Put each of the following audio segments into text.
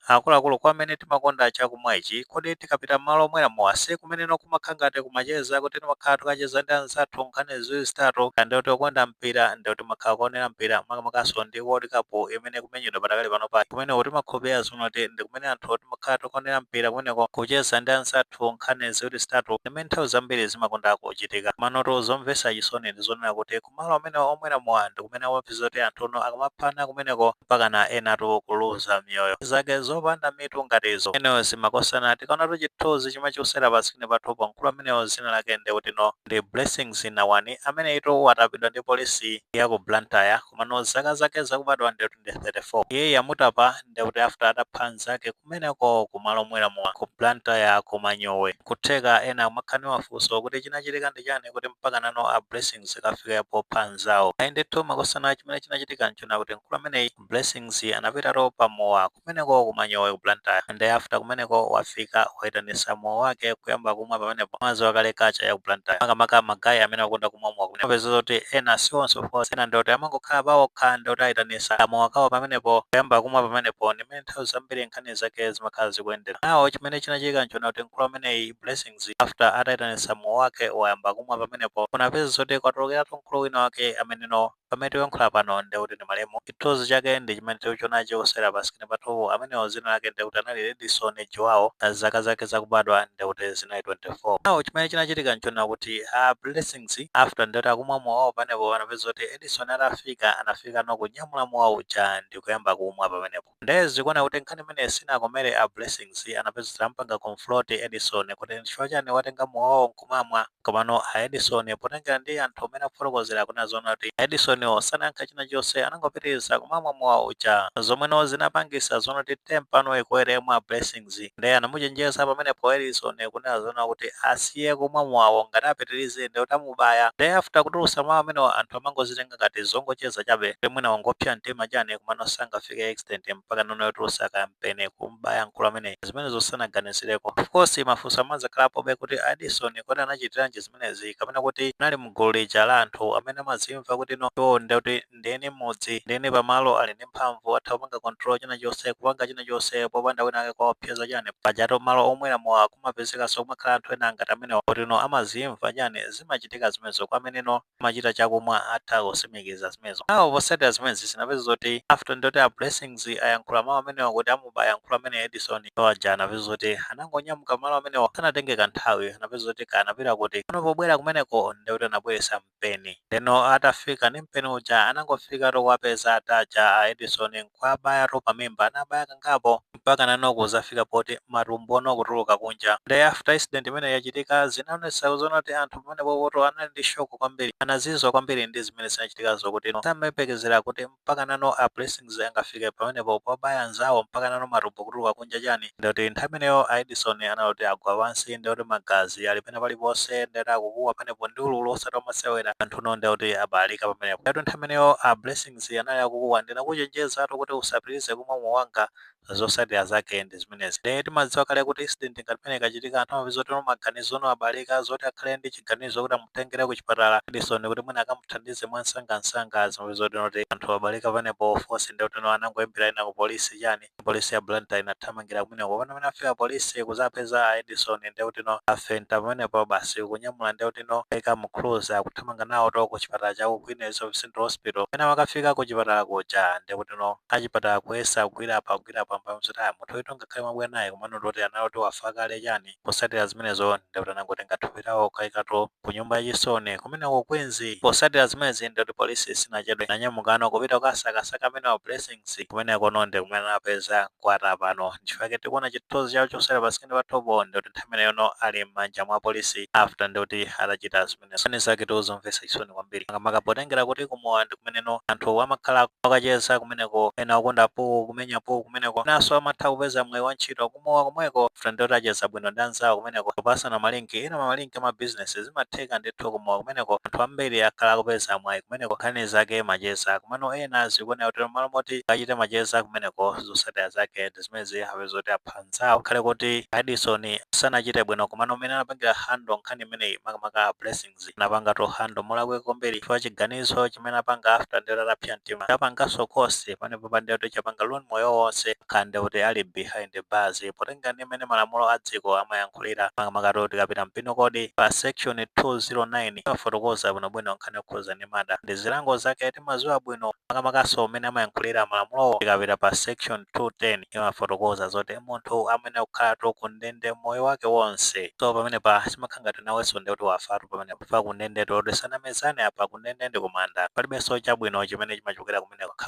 akuluakulu kwa amene timakonda chakumwa ichi, kodi tikapita m'malo omwera mowasi kumene kumakhala ngati kumacheza kuti timakhala tikacheza ndi anzathu nkhani ziwiri zitatu, ndi okonda mpira ndi timakhala kuonera mpira makamakaso ndi World Cup imene kumenyedwa patakali pano pake, kumene timakhulupirira zonoti ndi kumene anthu timakhala tikuonera mpira kumeneko kucheza ndi anzathu nkhani ziwiri zitatu, imene nthawi zambiri zimakonda kuchitika. Manoto zomvetsa chisoni ndi zonena kuti kumalo amene omwera mowa ndi kumene wapeza kuti anthu akamaphana kumeneko mpakana enatu kuluza miyoyo zake zopanda mitu ngatizo. Eneyo zimakosana tikaonatu chithunzi chimwe chikusera pasikini pathupo mkulu ameneyo zina lake ndi kutino ndi Blessings Nawani amene ito watapidwa ndi polisi ya ku Blantyre kumano zaka zake zakubadwa ndi 34. Iye yamutapa ndi kuti after atapha nzake kumeneko kumalo omwera mowa ku Blantyre kumanyowe kutheka ena makhani wafunso kuti chinachitika ndi chani kuti mpaka nano a Blessings kafika popha nzawo. Ayi ndithu makosana chimene chinachitika nchona kuti mkulu ameneyi Blessings anapitatu pamowa kumeneko kumanyowe ku Blantyre ndi after kumeneko wafika waitanisa mowa wake kuyamba kumwa pamenepo mwazi wakale kacha ya ku Blantyre makamaka magayi amene akonda kumwa mowa kumeneko apeza kuti ena siwonso force ena ndoti amangokhala pawokha ndoti ayitanisa mowa kawo pamenepo kuyamba kumwa pamenepo ndi mmene nthawi zambiri nkhani zake zimakhala zikuyendera. Nawo chimene chinachitika nchona kuti mkulu ameneyi Blessings after atayitanisa mowa wake wayamba kumwa pamenepo unapeza kuti kwatulukeratu mkulu wina wake ameneno pamene tikuyankhula pano ndi kuti ndi malemu. Chithunzi chake ndi chimene tikuchonacho kusera pasikini pathupo amenewo zina lake ndi kuti anali Edison Joao zaka zake zakubadwa ndi kuti zinali 24. Nawo chimene chinachitika nchona kuti a Blessings after ndoti akumwa mowa wawo pamenepo anapeza kuti Edison atafika anafika nokunyamula mowa uja ndi kuyamba kumwa pamenepo. Ndiye zikuona kuti nkhani imene sinakomere a Blessings anapeza kuti ampanga confront Edison kuti nchifukwa chani watenga mowa wawo nkumamwa komano a Edison potengera ndi anthu amene afotokozera kuna zona kuti Edison sanayankha china chonse anangopitiriza kumamwa mowa uja zomweno zinapangisa zonoti tempano ikuweremwa Blessings ndiye anamuchenjeza pamenepo Edison kunena zona kuti asiye kumwa mowawo ngati apitirize ndi utamubaya. Ndiye after kutulusa mawu amenewo anthu amangozitenga ngati zongocheza chabe mwina wangopsa mtima chani kumano sangafike extent mpaka nono yotulusa kampeni kumbaya mkulu amene zimenezo sanaganizireko. Of course mafunso amazakhalapobe kuti Edison kodi anachitiranji zimenezi kapena kuti nali mgulu lija la anthu amene amazimva kuti no ndi kuti ndiyeni mmodzi ndiyeni pamalo ali ndi mphamvu atha kupanga control china chonse kupanga china chonse popanda wina ake kwaopseza chani pajatu malo omwera mowa kumapezekanso kumakhala anthu ena ngati amenewo kuti amazimva chani zimachitika zimenezo kwa ameneno amachita chakumwa atha kusimikiza zimenezo. Nawo posatira zimenezi zinapeza kuti after ndoti a Blessings ayankhula mawu amenewo kuti amubaya mkulu amene Edison waja anapeza kuti anangonyamuka malo amenewo sanatenge kanthawi anapeza kuti kanapita kuti anapobwera kumeneko ndi kuti anabweresa mpeni ndeno atafika ndi mpeni uja anangofika tokuwapeza ataja a Edison nkwabaya pamimba anabaya kangapo mpaka nano kuzafika poti matumbo nokutuluka kunja. Ndiye after incident imene yachitika zinaonesa zona kuti anthu pamenepo poto anali ndi shoko kwambiri anazizwa kwambiri ndi zimene zinachitikazo kuti samayembekezera kuti mpaka nano a Blessings angafike pamenepo pobaya nzawo mpaka nano matumbo kutuluka kunja chani ndikuti nthawi imeneyo a Edison anati agwa pansi ndikuti magazi ali pena paliponse ndikuti akukuwa pamenepo ndi ululu osati omasewera anthuno ndikuti abalika pamenepo. Ndikuti nthawi imeneyo a Blessings anali akukuwa ndinakuchenjezatu kuti usapitirize kumwa mowa wanga zosatira zake ndi zimenezi. Ndiye timadziwa kale kuti incident ngati imene ikachitika anthu amapeza kuti maganizo abalika zoti akhale ndi chiganizo kuti amutengere ku chipatala Edison kuti mwina akamuthandize mwansangansanga zimapeza kuti anthu abalika panepo force ndikuti anangoyimbira ina ku polisi chani polisi ya Blantyre inathamangira kumeneko pamene afika polisi kuzapeza a Edison ndikuti afenta pamenepo basi kunyamula ndikuti ikamukhuluza kuthamanga nawo to ku chipatala cha Queen Elizabeth Hospital pena wakafika ku chipatala kuja ndikuti achipatala kuyesa kugwira apa mpamuzoti munthu wetu ngakhale mabwera naye kumano toti anati wafa kale chani posatira zimenezo ndikuti anangotenga thupi lawo kayikato ku nyumba yachisoni kumeneko Queens. Posatira zimenezi ndikuti polisi sinachedwe nanyamukano kupita kukasakasaka amene wa Blessings kumeneko ndi kumene anapeza kwata pano nchifukwa tikuona chithunzi chawo chosera pasikini pathupo ndikuti nthawi imeneyo ali m'manja mwa polisi after ndikuti atachita zimenezo. Nkhani zake tozomvetsa chisoni kwambiri makamaka potengera kuti kumowa ndi kumeneno anthu amakhala akacheza kumeneko ena akonda po kumenya po kumeneko naso amatha kupeza mwayi wa ntchito kumowa komweko ndikuti acheza bwino ndi anzawo kumeneko kupasana malinki ena malinki ama business zimatheka ndithu kumowa kumeneko anthu ambiri akhala akupeza mwayi kumeneko nkhani zake macheza kumano ena zikuoneka kuti malo moti achite macheza kumeneko zosatira zake ndi zimezi apeza kuti apha anzawo khale kuti Edison sanachite bwino kumano umene anapangira handle nkhani imeneyi makamaka a Blessings anapanga to handle molakwe kwambiri chifukwa chiganizo chimene apanga after ndikuti atapsa mtima apanganso khosi panepo pandikuti chapanga loan moyo wonse khande kuti kuti ali behind bars potenga ndi mmene malamulo a dziko amayankhulira makamaka tikapita mpino kodi pa section 209 imafotokoza bwinobwino nkhani yokhuza ndi mada ndi zilango zake timaziwa bwino makamakaso umene amayankhulira malamulo tikapita pa section 210 imafotokoza zoti munthu amene kukhalatu ku ndende moyo wake wonse so pamene pa simakhangati nawenso ndi kuti wafatu pamene pa ku ndende toti sanamizane apa ku ndende ndi kumanda palibenso chabwino chimene chimachokera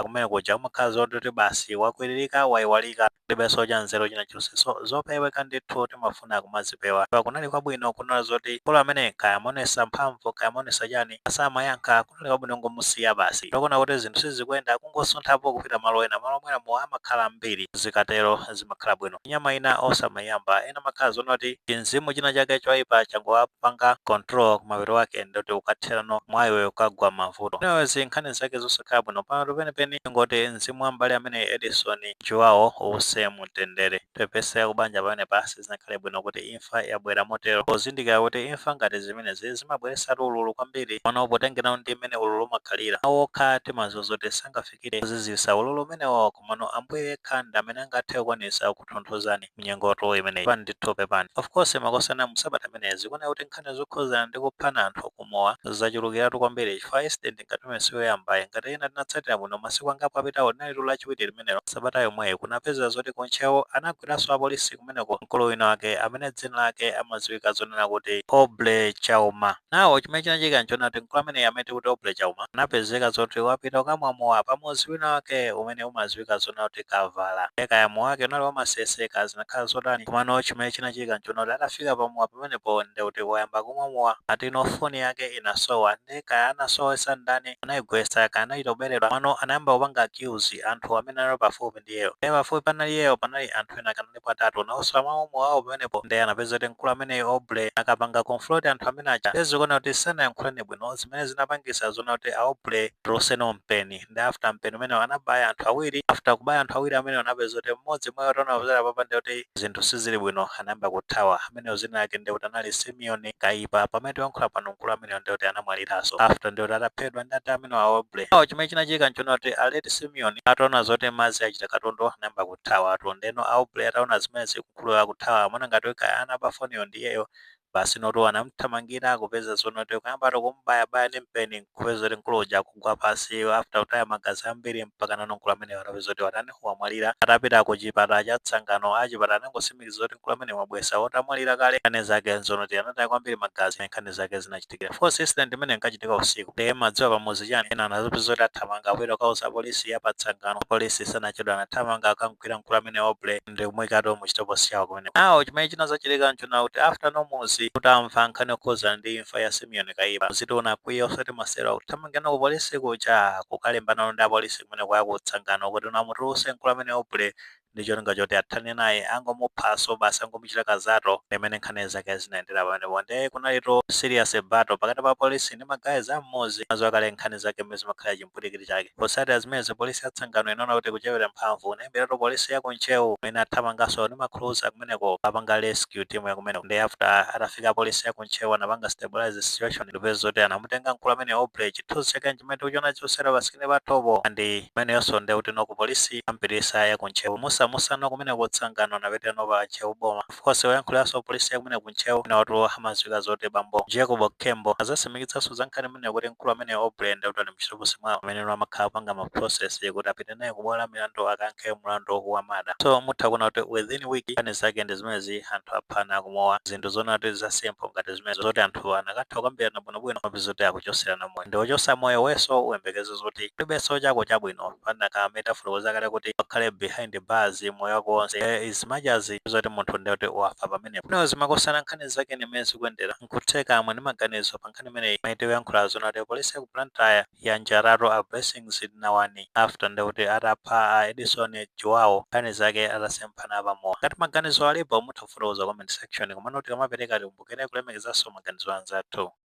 kumene kuja umakhala zoti basi wakwiririka wayiwalika palibenso cha nzeru china chonse so zopeweka ndithu timafuna kumazipewa kunali kwabwino kunena zoti polo amene kayamonesa mphamvu kayamonesa chani asamayankha kunali kwabwino ngomusiya basi tokona kuti zinthu sizikuyenda kungosunthapo kupita malo ena malo mwina mo amakhala mbiri zikatero zimakhala bwino nyama ina osamayamba ena makhala zonoti chinzimu china chake choyipa changowapanga control kumapeto wake ndoti ukatherano mwayiwe ukagwa mavuto inawezi nkhani zake zosakhala bwino pano penipeni ngoti mzimu ambali amene Edison Joao use mutendere tepese kubanja pamene pasi zinakhale bwino kuti imfa yabwera motero pozindikira kuti imfa ngati zimenezi zimabweresa ululu kwambiri pano potengera ndi mmene ululu umakhalira awokha timaziwa zoti sangafikire kuzizisa ululu umenewo komano ambuye yekha ndi amene angathe kukwanisa kutonthozani mnyengoto imeneyi pani ndithope pani of course makosana musabata amenezi kuna kuti nkhani zokhuzana ndi kuphana anthu kumowa zachulukiratu kwambiri chifukwa incident ngati imene siyoyambayi ngati ina tinatsatira bwino masiku angapo apitawo linali lachiwiri limenelo sabata yomweyo kunapeza zoti kunchewo anagwiranso apolisi kumeneko mkulu wina wake amene dzina lake amadziwika zonena kuti Oble Chauma nawo chimene chinachitika nchona kuti mkulu amene amene kuti Oble Chauma anapezeka zoti wapita ukamwamowa pamodzi wina wake umene umadziwika zonena kuti Kavala kayamo wake unali wamaseseka zinakhala zotani komano chimene chinachitika nchona kuti atafika pamowa pamenepo ndi kuti wayamba kumwamowa ati foni yake inasowa ndi kaya anasowesa ndani anayigwetsa kaya anachita kuberedwa mano anayamba kupanga accuse anthu amene ali pafupi ndi iyeyo pafupi panali iyeyo panali anthu ena kanalipo atatu nawonso amwamowa awo pamenepo ndi anapeza kuti mkulu amene Oble akapanga confront anthu amene aja tezikuona kuti sanayankhulane bwino zimene zinapangisa zona kuti Oble Roseno mpeni ndi after mpeni umene anabaya anthu awiri after kubaya anthu awiri amene anapeza kuti mmodzi mwa otona kuzera papa ndi kuti zinthu sizili bwino anayamba kuthawa amene zina yake ndi kuti anali Simeon Kaipa pamene tiyankhula pano mkulu amene ndi kuti anamwaliraso after ndi kuti ataphedwa ndi ati amene wa Oble awo chimene chinachitika nchona kuti aleti Simeon ataona zoti madzi achita katundu anayamba kuthawa atu ndeno Oble ataona zimene zikukulu akuthawa amona ngati kaya anaba foniyo ndi iyeyo basi noto anamthamangira kupeza zonoti kuyamba kumbayabaya ndi mpeni kupeza kuti mkulu uja kugwa pasi after kutaya magazi ambiri mpaka nano mkulu amene atapeza kuti watani wamwalira atapita ku chipatala cha Tsangano achipatala anangosimikiza kuti mkulu amene wabwesa wotamwalira kale nkhani zake nzonoti anataya kwambiri magazi nkhani zake zinachitikira force incident imene inkachitika usiku ndiye madziwa pamodzi chani ena anazopeza kuti athamanga kupita kauza polisi ya pa Tsangano polisi sanachedwa anathamanga akamgwira mkulu amene Oble ndi kumuyikatu mu chitoposi chawo kumene awo chimene chinazochitika nchona kuti after nomuzi kutamva nkhani yokhuza ndi imfa ya Simeon Kaipa zitiona kwiya osati masero akuthamangana ku polisi kuja kukalembana ndi apolisi kumene kwaya ku Tsangano kuti unamutuluse mkulu amene Oble ndi cholinga choti athane naye angomuphaso basi angomuchita kazato imene nkhani zake zinaendera pamenepo ndi kunalito serious battle pakati pa polisi ndi magazi am'modzi mazo akale nkhani zake mmene zimakhala chimputikiti chake posati zimene polisi ya Tsangano inaona kuti kuchepera mphamvu naimbiratu polisi ya kunchewu imene athamangaso ndi makhuza kumeneko apanga rescue team ya kumeneko ndi after atafika polisi ya kunchewu anapanga stabilize situation ndipeza zoti anamutenga mkulu amene Oble chithunzi chake chimene tikuchiona chosera pasikini pa topo ndi imeneyonso ndi kuti noku polisi ampirisa ya kunchewu musano kumene kutsangano napete nova nchewu boma of course wayankhuliranso polisi ya kumene kunchewu ina watu amadziwika zoti bambo Jacob Kembo azasimikizanso za nkhani imene kuti mkulu amene Oble ndi kuti ali mchitoposi mwawo amene amakhala panga ma process kuti apite naye kubwala milandu akankhe mlandu wa mada so mutha kuona kuti within week nkhani zake ndi zimezi anthu aphana kumowa zinthu zona kuti zasempo ngati zimene zoti anthu anakatha kukambirana bwinobwino mapeza kuti akuchoserana moyo ndi wochosa moyo wenso uyembekeze zoti kulibenso chako chabwino pana ka metaphor kale kuti akhale behind bars moyo wako wonse is much as zoti munthu ndi kuti wafa pamenepo kunewo zimakosana nkhani zake ndi mmene zikuyendera nkutheka amwe ndi maganizo pa nkhani imene maite kuyankhula zona kuti polisi ya ku Blantyre yanjaratu a blessings nawani after ndi kuti atapha a Edison Joao nkhani zake atasemphana pamowa ngati maganizo alipo mutha kufotokoza comment section komano kuti kamapereka tikumbukire kulemekezanso maganizo anzathu